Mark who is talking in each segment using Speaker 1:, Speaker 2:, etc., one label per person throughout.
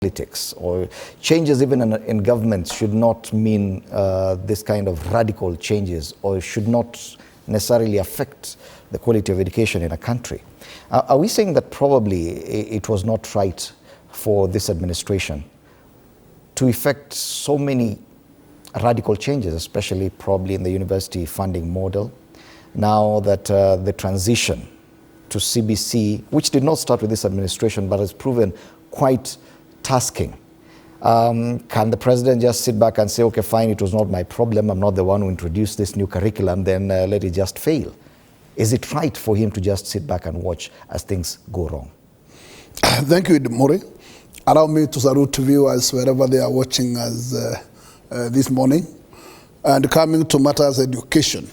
Speaker 1: politics, or changes even in government should not mean this kind of radical changes, or should not necessarily affect the quality of education in a country. Are we saying that probably it was not right for this administration to effect so many radical changes, especially probably in the university funding model, now that the transition to CBC, which did not start with this administration but has proven quite tasking? Can the president just sit back and say, okay, fine, it was not my problem, I'm not the one who introduced this new curriculum, then let it just fail? Is it right for him to just sit back and watch as things go wrong?
Speaker 2: Thank you, Mori. Allow me to salute viewers wherever they are watching us this morning. And coming to matters education,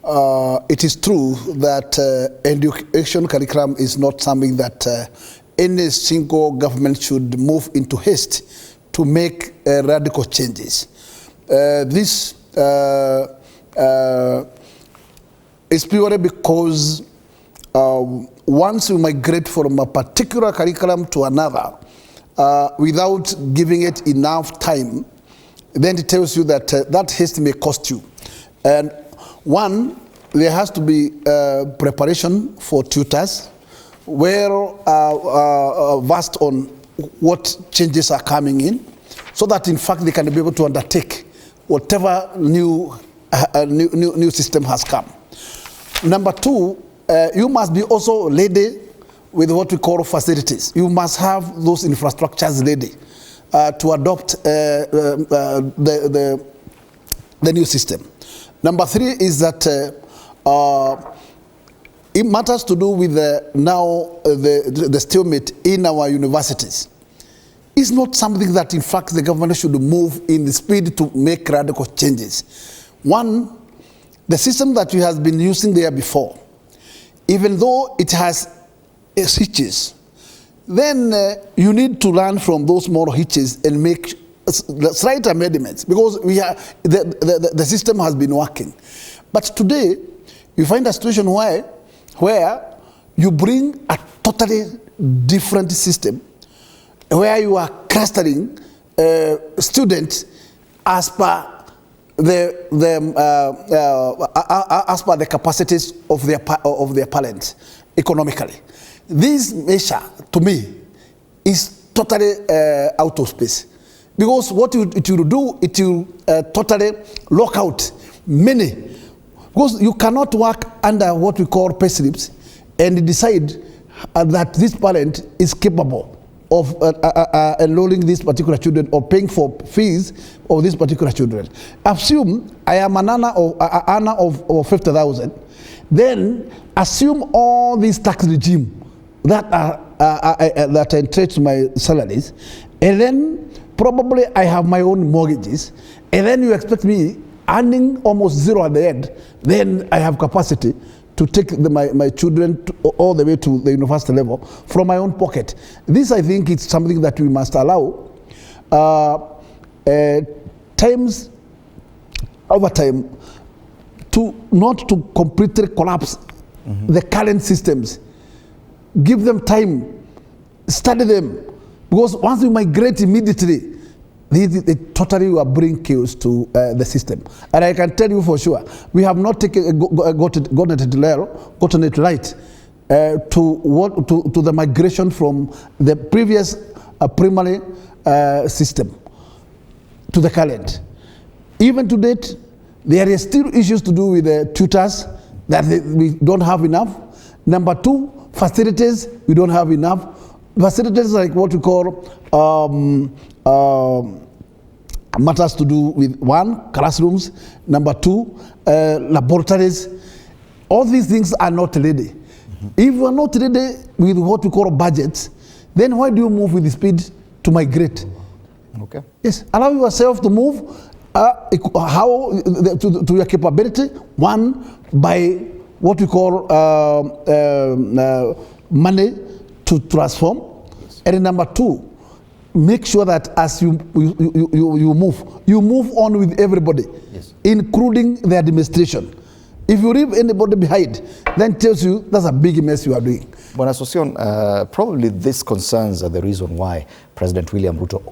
Speaker 2: it is true that education curriculum is not something that any single government should move into haste to make radical changes. This is purely because once you migrate from a particular curriculum to another without giving it enough time, then it tells you that that haste may cost you. And one, there has to be preparation for tutors, well versed on what changes are coming in, so that in fact they can be able to undertake whatever new system has come. Number two, you must be also ready with what we call facilities. You must have those infrastructures ready to adopt the new system. Number three is that it matters to do with now the stalemate in our universities. It's not something that in fact the government should move in the speed to make radical changes. One, the system that we have been using there before, even though it has hitches, then you need to learn from those small hitches and make slight amendments, because the system has been working. But today, you find a situation where you bring a totally different system, where you are clustering students as per as per the capacities of their parents economically. This measure, to me, is totally out of space, because what it will do, it will totally lock out many. Because you cannot work under what we call pay slips and decide that this parent is capable of enrolling these particular children or paying for fees of these particular children. Assume I am an earner of 50,000. Then assume all these tax regime that entreat my salaries, and then probably I have my own mortgages, and then you expect me earning almost zero at the end, then I have capacity to take my children all the way to the university level from my own pocket. This, I think, is something that we must allow times over time not to completely collapse the current systems. Give them time, study them, because once we migrate immediately, they totally will bring chaos to the system. And I can tell you for sure, we have not gotten it right to the migration from the previous primary system to the current. Even to date, there are still issues to do with the tutors that we don't have enough. Number two, facilities, we don't have enough. Facilities like what we call matters to do with one, classrooms. Number two, laboratories. All these things are not ready. If you are not ready with what we call budgets, then why do you move with the speed to migrate?
Speaker 1: Okay.
Speaker 2: Yes, allow yourself to move to your capability. One, by what we call money to transform. Yes. And number two, make sure that as you move on with everybody, yes, including the administration. If you leave anybody behind, then tells you that's a big mess you are doing.
Speaker 1: Bwana Sosion, probably these concerns are the reason why President William Ruto